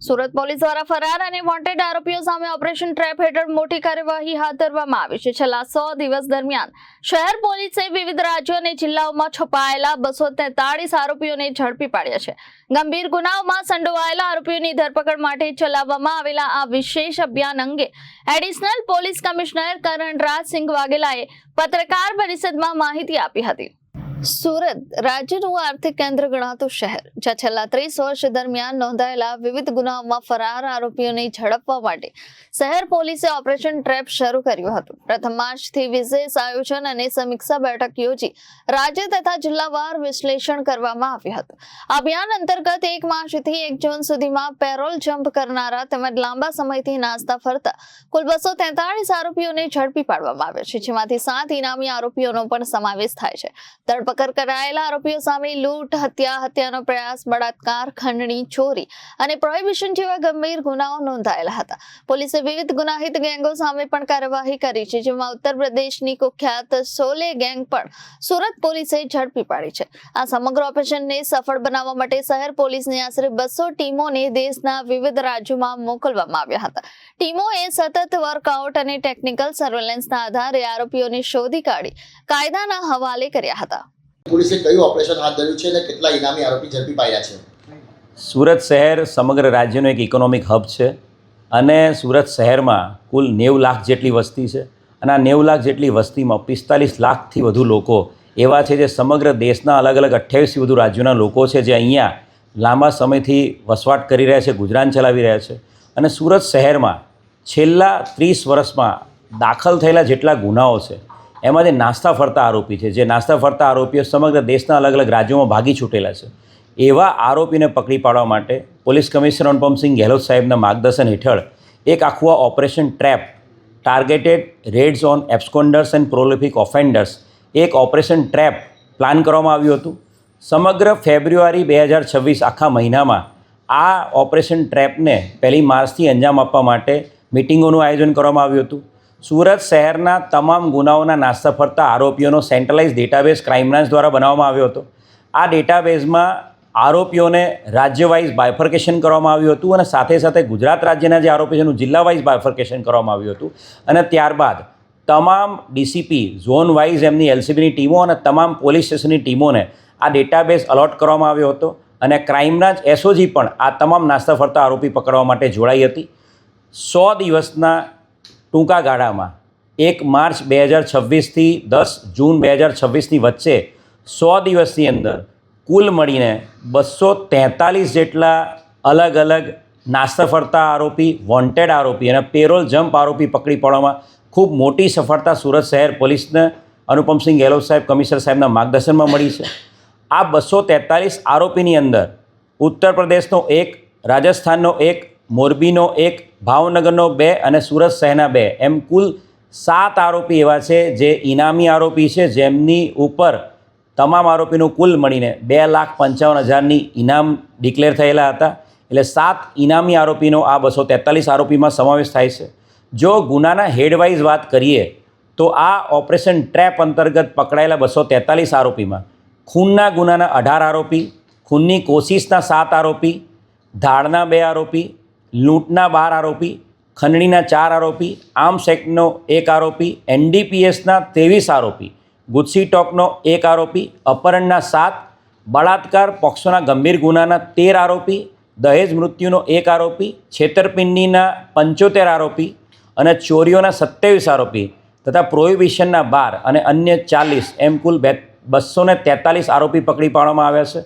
Surat police દ્વારા ફરાર અને વોન્ટેડ આરોપીઓ સામે ઓપરેશન ટ્રેપ હેઠળ મોટી કાર્યવાહી હાથ ધરવામાં આવી છે। છેલ્લા 100 દિવસ દરમિયાન શહેર પોલીસે વિવિધ રાજ્યો અને જિલ્લાઓમાં છુપાયેલા 243 આરોપીઓને ઝડપી પાડ્યા છે। ગંભીર ગુનાઓમાં સંડોવાયેલા આરોપીઓની ધરપકડ માટે ચલાવવામાં આવેલા આ વિશેષ અભિયાન અંગે એડિશનલ પોલીસ કમિશનર કરણરાજસિંહ વાઘેલાએ પત્રકાર પરિષદમાં માહિતી આપી હતી। સુરત રાજ્યનું આર્થિક કેન્દ્ર ગણાતું શહેર, જ્યાં છેલ્લા 30 વર્ષ દરમિયાન નોંધાયેલા વિવિધ ગુનાઓમાં ફરાર આરોપીઓને ઝડપવા માટે શહેર પોલીસે ઓપરેશન ટ્રેપ શરૂ કર્યું હતું। પ્રથમ માર્ચથી વિશેષ આયોજન અને સમીક્ષા બેઠક યોજી રાજ્ય તથા જિલ્લાવાર વિશ્લેષણ કરવામાં આવ્યું હતું। અભિયાન અંતર્ગત 1 માર્ચથી 1 જૂન સુધીમાં પેરોલ જમ્પ કરનારા તેમજ લાંબા સમયથી નાસ્તા ફરતા કુલ 243 આરોપીઓને ઝડપી પાડવામાં આવ્યા છે, જેમાંથી 7 ઇનામી આરોપીઓનો પણ સમાવેશ થાય છે। ધરપકડ કરાયેલા આરોપીઓ સામે લૂંટ, હત્યાનો પ્રયાસ, બળાત્કાર, ખંડણી, ચોરી અને પ્રોહિબિશન જેવા ગંભીર ગુનાઓ નોંધાયેલા હતા। પોલીસે વિવિધ ગુનાહિત ગેંગો સામે પણ કાર્યવાહી કરી છે, જેમાં ઉત્તર પ્રદેશની કુખ્યાત સોલે ગેંગ પણ સુરત પોલીસે ઝડપી પાડી છે। આ સમગ્ર ઓપરેશનને સફળ બનાવવા માટે શહેર પોલીસની આશરે 200 ટીમોને દેશના વિવિધ રાજ્યોમાં મોકલવામાં આવ્યા હતા। ટીમોએ સતત વર્કઆઉટ અને ટેકનિકલ સર્વેલન્સના આધારે આરોપીઓને શોધી કાઢી કાયદાના હવાલે કર્યા હતા। પોલીસે કયું ઓપરેશન હાથ ધર્યું છે અને કેટલા ઇનામી આરોપી ઝડપી પાડ્યા છે? સુરત શહેર સમગ્ર રાજ્યનો એક ઇકોનોમિક હબ છે અને સુરત શહેરમાં કુલ 90 લાખ જેટલી વસ્તી છે અને આ 90 લાખ જેટલી વસ્તીમાં 45 લાખથી વધુ લોકો એવા છે જે સમગ્ર દેશના અલગ અલગ 28થી વધુ રાજ્યોના લોકો છે જે અહીંયા લાંબા સમયથી વસવાટ કરી રહ્યા છે, ગુજરાન ચલાવી રહ્યા છે। અને સુરત શહેરમાં છેલ્લા 30 વર્ષમાં દાખલ થયેલા જેટલા ગુનાઓ છે એમાં જે નાસ્તા ફરતા આરોપી છે, જે નાસ્તા ફરતા આરોપીઓ સમગ્ર દેશના અલગ અલગ રાજ્યોમાં ભાગી છૂટેલા છે, એવા આરોપીને પકડી પાડવા માટે પોલીસ કમિશનર અનુપમસિંહ ગેહલોત સાહેબના માર્ગદર્શન હેઠળ એક આખું operation trap, targeted raids on absconders and prolific offenders, એક ઓપરેશન ટ્રેપ પ્લાન કરવામાં આવ્યું હતું। સમગ્ર ફેબ્રુઆરી 2026 આખા મહિનામાં આ ઓપરેશન ટ્રેપને 1 માર્ચથી અંજામ આપવા માટે મિટિંગોનું આયોજન કરવામાં આવ્યું હતું। સુરત શહેરના તમામ ગુનાઓના નાસ્તા ફરતા આરોપીઓનો સેન્ટ્રલાઇઝ ડેટાબેઝ ક્રાઇમ બ્રાન્ચ દ્વારા બનાવવામાં આવ્યો હતો। આ ડેટાબેઝમાં આરોપીઓને રાજ્ય વાઇઝ બાયફર્કેશન કરવામાં આવ્યું હતું અને સાથે સાથે ગુજરાત રાજ્યના જે આરોપી છે એનું જિલ્લા વાઇઝ બાયફર્કેશન કરવામાં આવ્યું હતું અને ત્યારબાદ તમામ ડીસીપી ઝોન વાઇઝ એમની એલસીબીની ટીમો અને તમામ પોલીસ સ્ટેશનની ટીમોને આ ડેટાબેઝ અલોટ કરવામાં આવ્યો હતો અને ક્રાઇમ બ્રાન્ચ એસઓજી પણ આ તમામ નાસ્તા ફરતા આરોપી પકડવા માટે જોડાઈ હતી। 100 દિવસના ટૂંકા ગાળામાં 1 માર્ચ 2026થી 10 જૂન 2026ની વચ્ચે 100 દિવસની અંદર કુલ મળીને 243 જેટલા અલગ અલગ નાસ્તા ફરતા આરોપી, વોન્ટેડ આરોપી અને પેરોલ જમ્પ આરોપી પકડી પાડવામાં ખૂબ મોટી સફળતા સુરત શહેર પોલીસને અનુપમસિંહ ગેહલોત સાહેબ, કમિશનર સાહેબના માર્ગદર્શનમાં મળી છે। આ 243 આરોપીની અંદર ઉત્તર પ્રદેશનો 1, રાજસ્થાનનો 1, મોરબીનો 1, ભાવનગરનો 2 અને સુરત શહેરના 2 એમ કુલ 7 આરોપી એવા છે જે ઇનામી આરોપી છે, જેમની ઉપર તમામ આરોપીનું કુલ મળીને 2,55,000ની ઇનામ ડિક્લેર થયેલા હતા। એટલે 7 ઇનામી આરોપીનો આ 243 આરોપીમાં સમાવેશ થાય છે। જો ગુનાના હેડવાઇઝ વાત કરીએ તો આ ઓપરેશન ટ્રેપ અંતર્ગત પકડાયેલા 243 આરોપીમાં ખૂનના ગુનાના 18 આરોપી, ખૂનની કોશિશના 7 આરોપી, ધાડના 2 આરોપી, લૂંટના 12 આરોપી, ખંડણીના 4 આરોપી, આર્મ્સ એક્ટનો 1 આરોપી, એનડીપીએસના 23 આરોપી, ગુજસી ટોકનો 1 આરોપી, અપહરણના 7, બળાત્કાર પોક્સોના ગંભીર ગુનાના 13 આરોપી, દહેજ મૃત્યુનો 1 આરોપી, છેતરપિંડીના 75 આરોપી અને ચોરીઓના 27 આરોપી તથા પ્રોહિબિશનના 12 અને અન્ય 40 એમ કુલ 243 આરોપી પકડી પાડવામાં આવ્યા છે।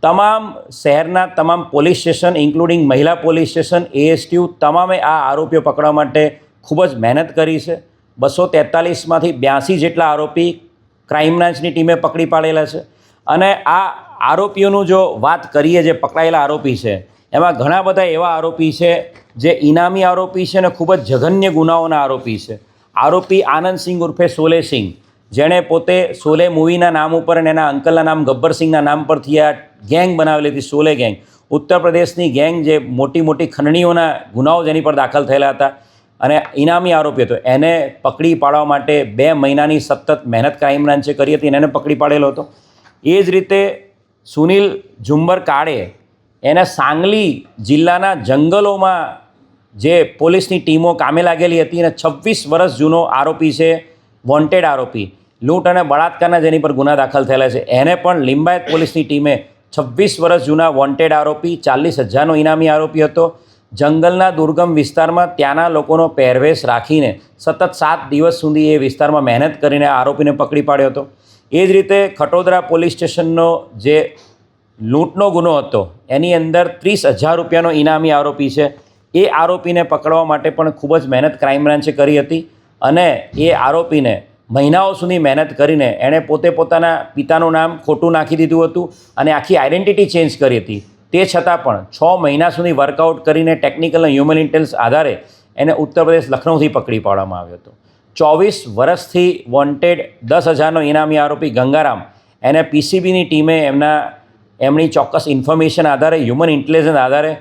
તમામ શહેરના તમામ પોલીસ સ્ટેશન ઇન્ક્લુડિંગ મહિલા પોલીસ સ્ટેશન, એએસટીયુ તમામે આ આરોપીઓ પકડવા માટે ખૂબ જ મહેનત કરી છે। 243માંથી 82 જેટલા આરોપી ક્રાઇમ બ્રાન્ચની ટીમે પકડી પાડેલા છે અને આ આરોપીઓનું જો વાત કરીએ, જે પકડાયેલા આરોપી છે એમાં ઘણા બધા એવા આરોપી છે જે ઇનામી આરોપી છે અને ખૂબ જ જઘન્ય ગુનાઓના આરોપી છે। આરોપી આનંદસિંહ ઉર્ફે સોલે સિંહ, જેણે પોતે સોલે મૂવીના નામ ઉપર અને એના અંકલના નામ ગબ્બરસિંહના નામ પરથી આ ગેંગ બનાવેલી હતી, સોલે ગેંગ, ઉત્તર પ્રદેશની ગેંગ જે મોટી મોટી ખંડણીઓના ગુનાઓ જેની પર દાખલ થયેલા હતા અને ઇનામી આરોપી હતો, એને પકડી પાડવા માટે 2 મહિનાની સતત મહેનત ક્રાઇમ બ્રાન્ચે કરી હતી અને એને પકડી પાડેલો હતો। એ જ રીતે સુનિલ ઝુંબર કાળે એને સાંગલી જિલ્લાના જંગલોમાં જે પોલીસની ટીમો કામે લાગેલી હતી અને 26 વર્ષ જૂનો આરોપી છે, વોન્ટેડ આરોપી, લૂંટ અને બળાત્કારના જેની પર ગુના દાખલ થયેલા છે, એને પણ લિંબાયત પોલીસની ટીમે 26 વર્ષ જૂના વોન્ટેડ આરોપી, 40,000નો ઇનામી આરોપી હતો. જંગલના દુર્ગમ વિસ્તારમાં ત્યાંના લોકોનો પહેરવેશ રાખીને સતત 7 દિવસ સુધી એ વિસ્તારમાં મહેનત કરીને આરોપીને પકડી પાડ્યો હતો. એ જ રીતે ખટોદરા પોલીસ સ્ટેશનનો જે લૂંટનો ગુનો હતો એની અંદર 30,000 રૂપિયાનો ઇનામી આરોપી છે. એ આરોપીને પકડવા માટે પણ ખૂબ જ મહેનત ક્રાઇમ બ્રાન્ચે કરી હતી અને એ આરોપીને મહિનાઓ સુધી મહેનત કરીને એણે પોતે પોતાના પિતાનું નામ ખોટું નાખી દીધું હતું અને આખી આઈડેન્ટિટી ચેન્જ કરી હતી. તે છતાં પણ 6 મહિના સુધી વર્કઆઉટ કરીને ટેકનિકલ અને હ્યુમન ઇન્ટેલિજન્સ આધારે એને ઉત્તર પ્રદેશ લખનૌથી પકડી પાડવામાં આવ્યો હતો. 24 વર્ષથી વોન્ટેડ 10,000નો ઇનામી આરોપી ગંગારામ, એને પીસીબીની ટીમે એમની ચોક્કસ ઇન્ફોર્મેશન આધારે, હ્યુમન ઇન્ટેલિજન્સ આધારે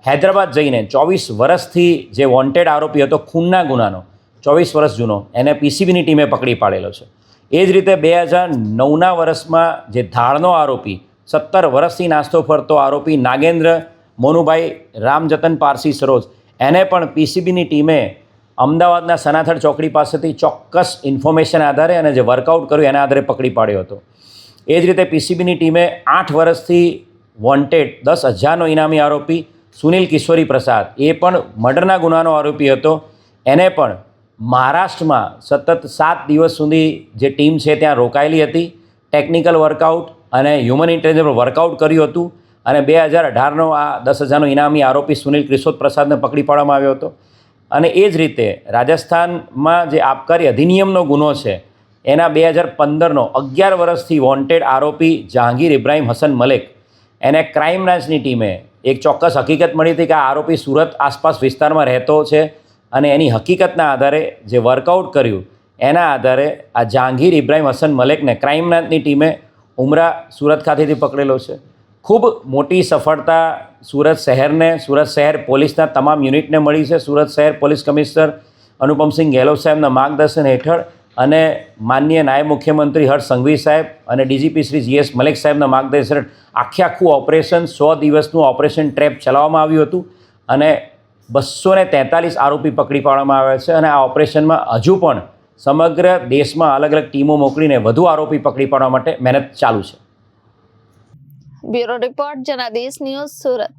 હૈદરાબાદ જઈને 24 વર્ષથી જે વોન્ટેડ આરોપી હતો ખૂનના ગુનાનો, 24 વર્ષ જૂનો, એને પીસીબીની ટીમે પકડી પાડેલો છે. એ જ રીતે 2009ના વર્ષમાં જે ધાળનો આરોપી, 17 વર્ષથી નાસ્તો ફરતો આરોપી નાગેન્દ્ર મોનુભાઈ રામજતન પારસી સરોજ, એને પણ પીસીબીની ટીમે અમદાવાદના સનાથડ ચોકડી પાસેથી ચોક્કસ ઇન્ફોર્મેશન આધારે અને જે વર્કઆઉટ કર્યું એના આધારે પકડી પાડ્યો હતો. એ જ રીતે પીસીબીની ટીમે 8 વર્ષથી વોન્ટેડ 10,000નો ઇનામી આરોપી સુનિલ કિશોરી પ્રસાદ, એ પણ મર્ડરના ગુનાનો આરોપી હતો, એને પણ મહારાષ્ટ્રમાં સતત 7 દિવસ સુધી જે ટીમ છે ત્યાં રોકાયેલી હતી. ટેકનિકલ વર્કઆઉટ અને હ્યુમન ઇન્ટેલિજન્સ પર વર્કઆઉટ કર્યું હતું અને 2018નો આ 10,000નો ઇનામી આરોપી સુનિલ કિશોર પ્રસાદને પકડી પાડવામાં આવ્યો હતો. અને એ જ રીતે રાજસ્થાનમાં જે આબકારી અધિનિયમનો ગુનો છે એના 2015નો 11 વર્ષથી વોન્ટેડ આરોપી જહાંગીર ઇબ્રાહિમ હસન મલેક, એને ક્રાઇમ બ્રાન્ચની ટીમે એક ચોક્કસ હકીકત મળી હતી કે આ આરોપી સુરત આસપાસ વિસ્તારમાં રહેતો છે અને એની હકીકતના આધારે જે વર્કઆઉટ કર્યું એના આધારે આ જહાંગીર ઇબ્રાહિમ હસન મલેકને ક્રાઇમ બ્રાન્ચની ટીમે ઉમરા સુરત ખાતેથી પકડેલો છે. ખૂબ મોટી સફળતા સુરત શહેરને, સુરત શહેર પોલીસના તમામ યુનિટને મળી છે. સુરત શહેર પોલીસ કમિશનર અનુપમસિંહ ગેહલોત સાહેબના માર્ગદર્શન હેઠળ અને માનનીય નાયબ મુખ્યમંત્રી હર્ષ સંઘવી સાહેબ અને ડીજીપી શ્રી GS મલેક સાહેબના માર્ગદર્શન હેઠળ આખું ઓપરેશન 100 દિવસનું ઓપરેશન ટ્રેપ ચલાવવામાં આવ્યું હતું અને 243 આરોપી પકડી પાડવામાં આવ્યા છે. અને આ ઓપરેશનમાં હજુ પણ સમગ્ર દેશમાં અલગ અલગ ટીમો મોકલીને વધુ આરોપી પકડી પાડવા માટે મહેનત ચાલુ છે. Bureau report Janadesh news, Surat.